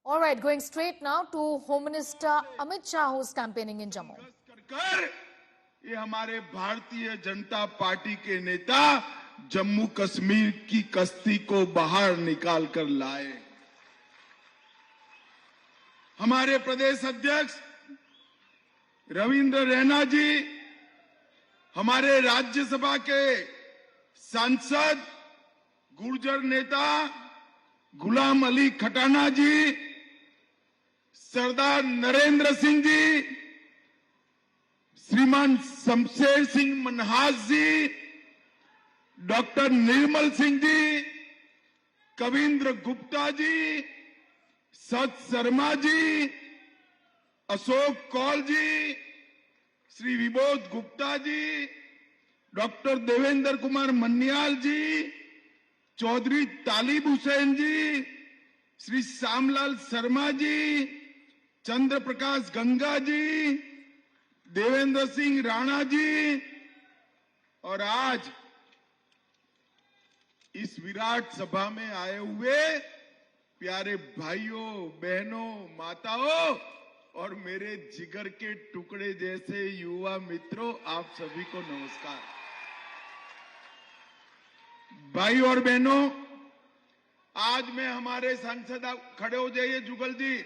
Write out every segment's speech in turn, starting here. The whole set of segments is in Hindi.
All right, going straight now to Home Minister Amit Shah, who's campaigning in Jammu. ये हमारे भारतीय जनता पार्टी के नेता जम्मू कश्मीर की कश्ती को बाहर निकाल कर लाए। हमारे प्रदेश अध्यक्ष रविंद्र रैना जी, हमारे राज्यसभा के सांसद गुर्जर नेता गुलाम अली खटाना जी, सरदार नरेंद्र सिंह जी, श्रीमान शमशेर सिंह मनहास जी, डॉक्टर निर्मल सिंह जी, कविंद्र गुप्ता जी, सत शर्मा जी, अशोक कौल जी, श्री विबोध गुप्ता जी, डॉक्टर देवेंद्र कुमार मन्याल जी, चौधरी तालिब हुसैन जी, श्री श्यामलाल शर्मा जी, चंद्र प्रकाश गंगा जी, देवेंद्र सिंह राणा जी, और आज इस विराट सभा में आए हुए प्यारे भाइयों, बहनों, माताओं और मेरे जिगर के टुकड़े जैसे युवा मित्रों, आप सभी को नमस्कार। भाई और बहनों, आज मैं हमारे सांसद, खड़े हो जाइए जुगल जी,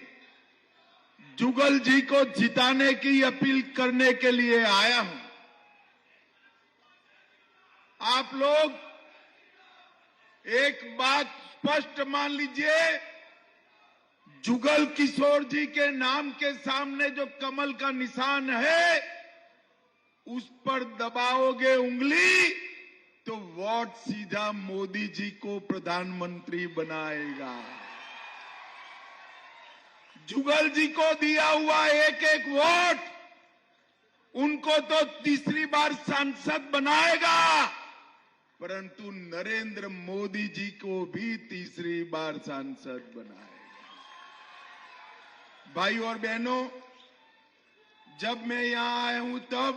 जुगल जी को जिताने की अपील करने के लिए आया हूं। आप लोग एक बात स्पष्ट मान लीजिए, जुगल किशोर जी के नाम के सामने जो कमल का निशान है, उस पर दबाओगे उंगली तो वोट सीधा मोदी जी को प्रधानमंत्री बनाएगा। जुगल जी को दिया हुआ एक एक वोट उनको तो तीसरी बार सांसद बनाएगा, परंतु नरेंद्र मोदी जी को भी तीसरी बार सांसद बनाएगा। भाई और बहनों, जब मैं यहां आया हूं तब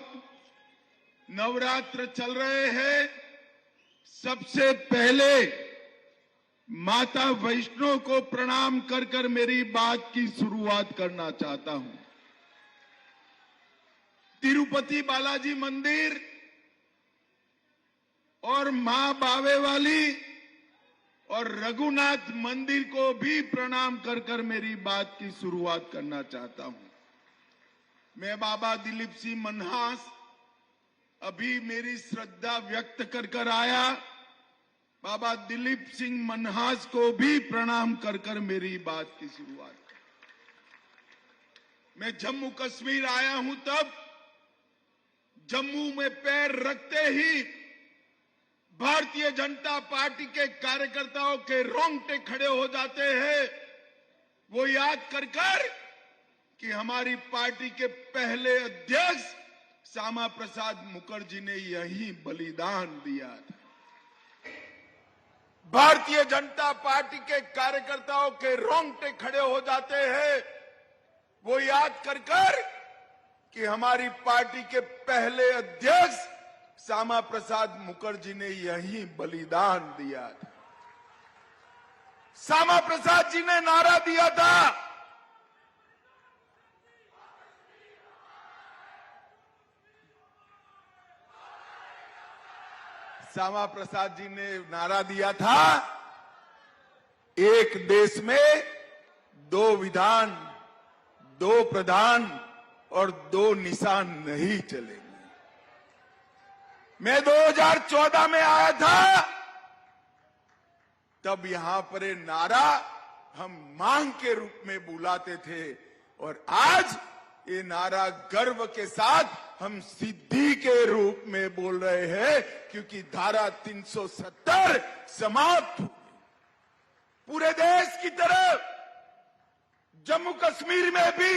नवरात्र चल रहे हैं। सबसे पहले माता वैष्णो को प्रणाम कर कर मेरी बात की शुरुआत करना चाहता हूं। तिरुपति बालाजी मंदिर और मां बावे वाली और रघुनाथ मंदिर को भी प्रणाम कर कर मेरी बात की शुरुआत करना चाहता हूं। मैं बाबा दिलीप सिंह मनहास अभी मेरी श्रद्धा व्यक्त कर कर आया। बाबा दिलीप सिंह मनहास को भी प्रणाम कर कर मेरी बात की शुरुआत। मैं जम्मू कश्मीर आया हूं तब जम्मू में पैर रखते ही भारतीय जनता पार्टी के कार्यकर्ताओं के रोंगटे खड़े हो जाते हैं। वो याद कर कर कि हमारी पार्टी के पहले अध्यक्ष श्यामा प्रसाद मुखर्जी ने यही बलिदान दिया था। भारतीय जनता पार्टी के कार्यकर्ताओं के रोंगटे खड़े हो जाते हैं वो याद कर कर कि हमारी पार्टी के पहले अध्यक्ष श्यामा प्रसाद मुखर्जी ने यही बलिदान दिया था। श्यामा प्रसाद जी ने नारा दिया था, श्यामा प्रसाद जी ने नारा दिया था, एक देश में दो विधान, दो प्रधान और दो निशान नहीं चलेंगे। मैं 2014 में आया था, तब यहां पर ये नारा हम मांग के रूप में बुलाते थे और आज ये नारा गर्व के साथ हम सिद्धि के रूप में बोल रहे हैं, क्योंकि धारा 370 समाप्त हो गई। पूरे देश की तरह जम्मू कश्मीर में भी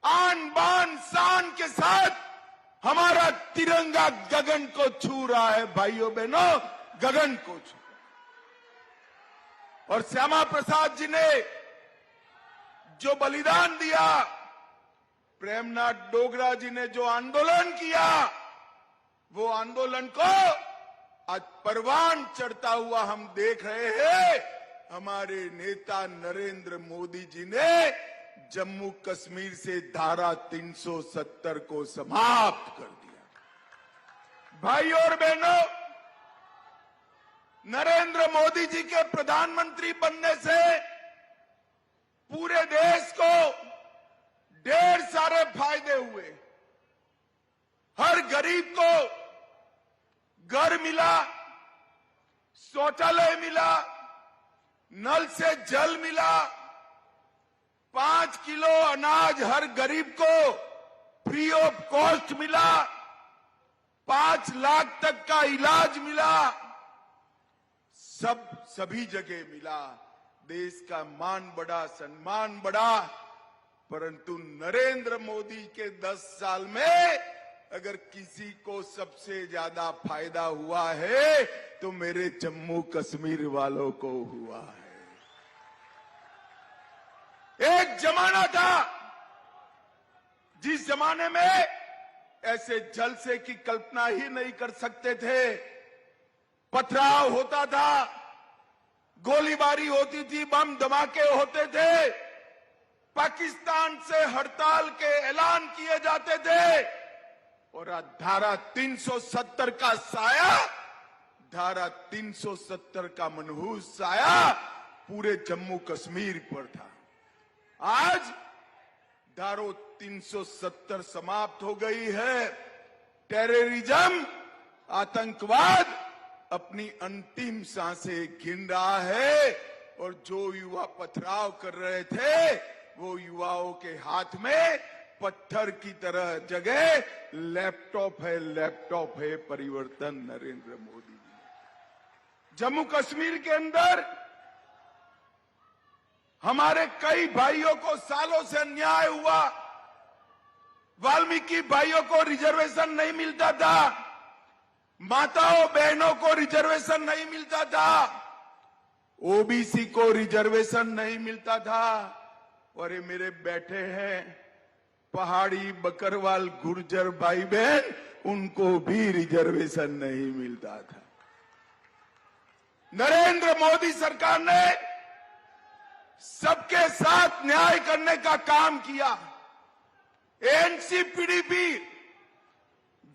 आन बान शान के साथ हमारा तिरंगा गगन को छू रहा है। भाइयों बहनों, गगन को छू। और श्यामा प्रसाद जी ने जो बलिदान दिया, प्रेमनाथ डोगरा जी ने जो आंदोलन किया, वो आंदोलन को आज परवान चढ़ता हुआ हम देख रहे हैं। हमारे नेता नरेंद्र मोदी जी ने जम्मू कश्मीर से धारा 370 को समाप्त कर दिया। भाई और बहनों, नरेंद्र मोदी जी के प्रधानमंत्री बनने से पूरे देश को ढेर सारे फायदे हुए। हर गरीब को घर मिला, शौचालय मिला, नल से जल मिला, 5 किलो अनाज हर गरीब को फ्री ऑफ कॉस्ट मिला, 5 लाख तक का इलाज मिला, सभी जगह मिला। देश का मान बढ़ा, सम्मान बढ़ा। परंतु नरेंद्र मोदी के 10 साल में अगर किसी को सबसे ज्यादा फायदा हुआ है तो मेरे जम्मू कश्मीर वालों को हुआ है। एक जमाना था जिस जमाने में ऐसे जलसे की कल्पना ही नहीं कर सकते थे। पथराव होता था, गोलीबारी होती थी, बम धमाके होते थे, पाकिस्तान से हड़ताल के ऐलान किए जाते थे और धारा 370 का साया, धारा 370 का मनहूस साया पूरे जम्मू कश्मीर पर था। आज धारा 370 समाप्त हो गई है। टेररिज्म, आतंकवाद अपनी अंतिम सांसें गिन रहा है और जो युवा पथराव कर रहे थे वो युवाओं के हाथ में पत्थर की तरह जगह लैपटॉप है, लैपटॉप है। परिवर्तन नरेंद्र मोदी जी। जम्मू कश्मीर के अंदर हमारे कई भाइयों को सालों से अन्याय हुआ। वाल्मीकि भाइयों को रिजर्वेशन नहीं मिलता था, माताओं बहनों को रिजर्वेशन नहीं मिलता था, ओबीसी को रिजर्वेशन नहीं मिलता था। और ये मेरे बैठे हैं पहाड़ी बकरवाल गुर्जर भाई बहन, उनको भी रिजर्वेशन नहीं मिलता था। नरेंद्र मोदी सरकार ने सबके साथ न्याय करने का काम किया। एनसीपीडीपी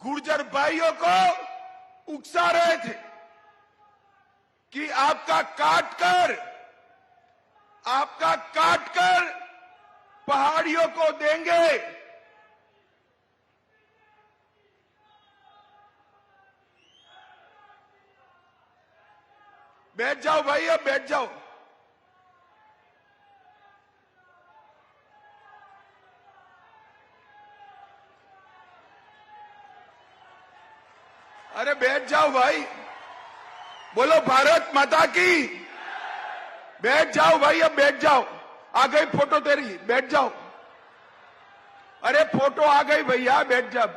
गुर्जर भाइयों को उकसा रहे थे कि आपका काटकर पहाड़ियों को देंगे। बैठ जाओ भाई, अब बैठ जाओ। अरे बैठ जाओ भाई, बोलो भारत माता की। बैठ जाओ भाई, अब बैठ जाओ। आ गई फोटो तेरी, बैठ जाओ। अरे फोटो आ गई भैया, बैठ जाओ।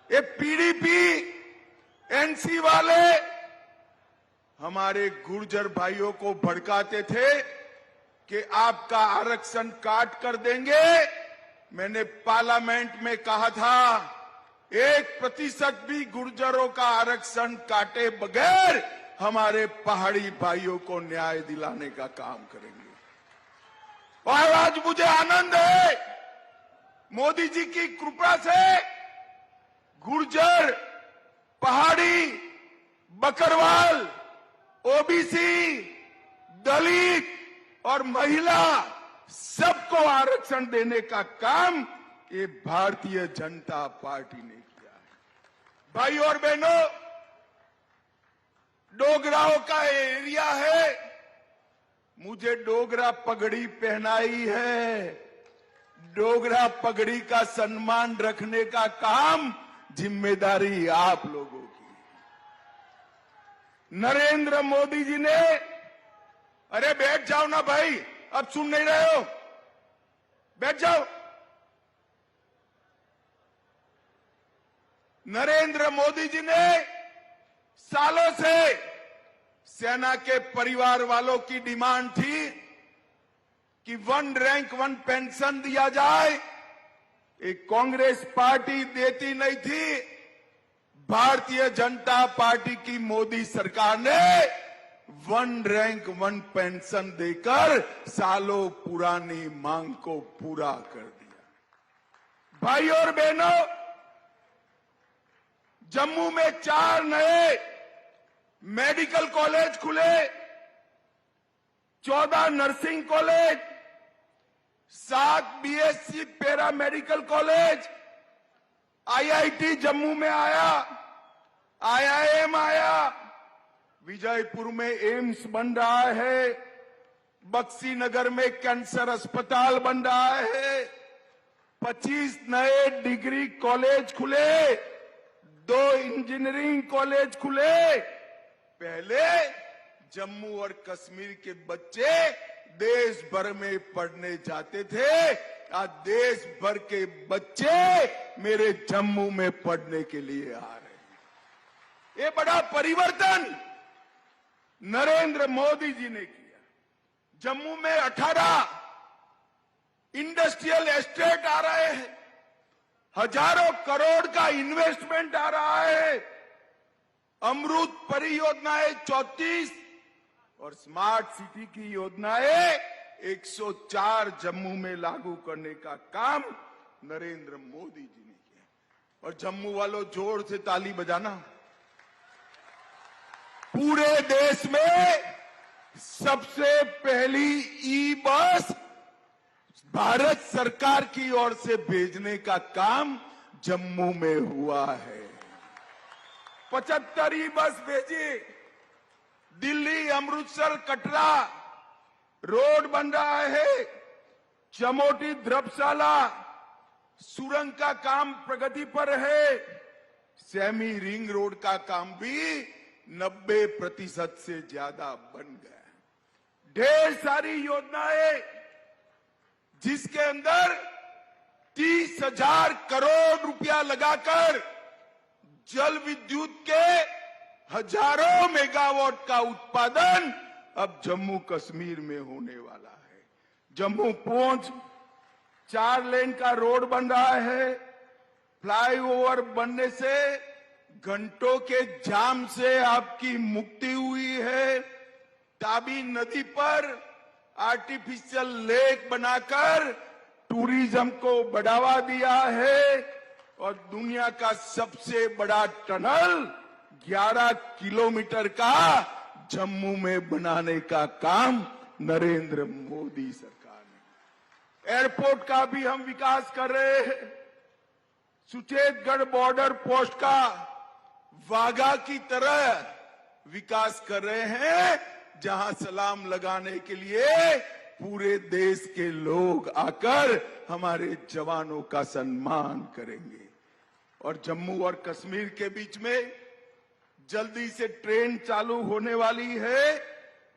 ये पीडीपी एनसी वाले हमारे गुर्जर भाइयों को भड़काते थे कि आपका आरक्षण काट कर देंगे। मैंने पार्लियामेंट में कहा था 1% भी गुर्जरों का आरक्षण काटे बगैर हमारे पहाड़ी भाइयों को न्याय दिलाने का काम करेंगे। और आज मुझे आनंद है, मोदी जी की कृपा से गुर्जर, पहाड़ी, बकरवाल, ओबीसी, दलित और महिला सबको आरक्षण देने का काम ये भारतीय जनता पार्टी ने किया है। भाई और बहनों, डोगराओं का एरिया है, मुझे डोगरा पगड़ी पहनाई है। डोगरा पगड़ी का सम्मान रखने का काम, जिम्मेदारी आप लोगों की। नरेंद्र मोदी जी ने, अरे बैठ जाओ ना भाई, अब सुन नहीं रहे हो, बैठ जाओ। नरेंद्र मोदी जी ने सालों से सेना के परिवार वालों की डिमांड थी कि 1 रैंक 1 पेंशन दिया जाए। एक कांग्रेस पार्टी देती नहीं थी। भारतीय जनता पार्टी की मोदी सरकार ने 1 रैंक 1 पेंशन देकर सालों पुरानी मांग को पूरा कर दिया। भाई और बहनों, जम्मू में 4 नए मेडिकल कॉलेज खुले, 14 nursing college, 7 BSc para medical college, IIT Jammu में आया, आईआईएम आया, विजयपुर में एम्स बन रहा है, बक्सी नगर में कैंसर अस्पताल बन रहा है, 25 नए डिग्री कॉलेज खुले, 2 इंजीनियरिंग कॉलेज खुले। पहले जम्मू और कश्मीर के बच्चे देश भर में पढ़ने जाते थे, आज देश भर के बच्चे मेरे जम्मू में पढ़ने के लिए आ रहे हैं। ये बड़ा परिवर्तन नरेंद्र मोदी जी ने किया। जम्मू में 18 इंडस्ट्रियल एस्टेट आ रहे हैं, हजारों करोड़ का इन्वेस्टमेंट आ रहा है, अमृत परियोजनाएं 34 और स्मार्ट सिटी की योजनाएं 104 जम्मू में लागू करने का काम नरेंद्र मोदी जी ने किया। और जम्मू वालों, जोर से ताली बजाना। पूरे देश में सबसे पहली ई बस भारत सरकार की ओर से भेजने का काम जम्मू में हुआ है। 75 ई बस भेजी। दिल्ली, अमृतसर, कटरा रोड बन रहा है, चमोटी धर्मशाला सुरंग का काम प्रगति पर है, सेमी रिंग रोड का काम भी 90% से ज्यादा बन गया है। ढेर सारी योजनाएं जिसके अंदर 30,000 करोड़ रुपया लगाकर जल विद्युत के हजारों मेगावाट का उत्पादन अब जम्मू कश्मीर में होने वाला है। जम्मू पूंछ 4 लेन का रोड बन रहा है, फ्लाईओवर बनने से घंटों के जाम से आपकी मुक्ति हुई है। ताबी नदी पर आर्टिफिशियल लेक बनाकर टूरिज्म को बढ़ावा दिया है और दुनिया का सबसे बड़ा टनल 11 किलोमीटर का जम्मू में बनाने का काम नरेंद्र मोदी सरकार ने। एयरपोर्ट का भी हम विकास कर रहे हैं। सुचेतगढ़ बॉर्डर पोस्ट का वाघा की तरह विकास कर रहे हैं, जहां सलाम लगाने के लिए पूरे देश के लोग आकर हमारे जवानों का सम्मान करेंगे। और जम्मू और कश्मीर के बीच में जल्दी से ट्रेन चालू होने वाली है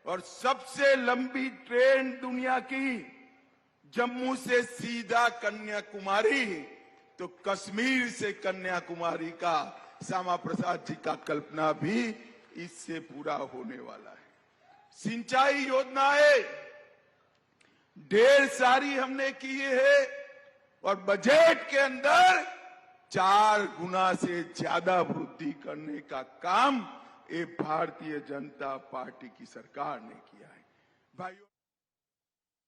और सबसे लंबी ट्रेन दुनिया की जम्मू से सीधा कन्याकुमारी, तो कश्मीर से कन्याकुमारी का श्यामा प्रसाद जी का कल्पना भी इससे पूरा होने वाला है। सिंचाई योजनाएं ढेर सारी हमने की है और बजट के अंदर 4 गुना से ज्यादा वृद्धि करने का काम ये भारतीय जनता पार्टी की सरकार ने किया है। भाइयों,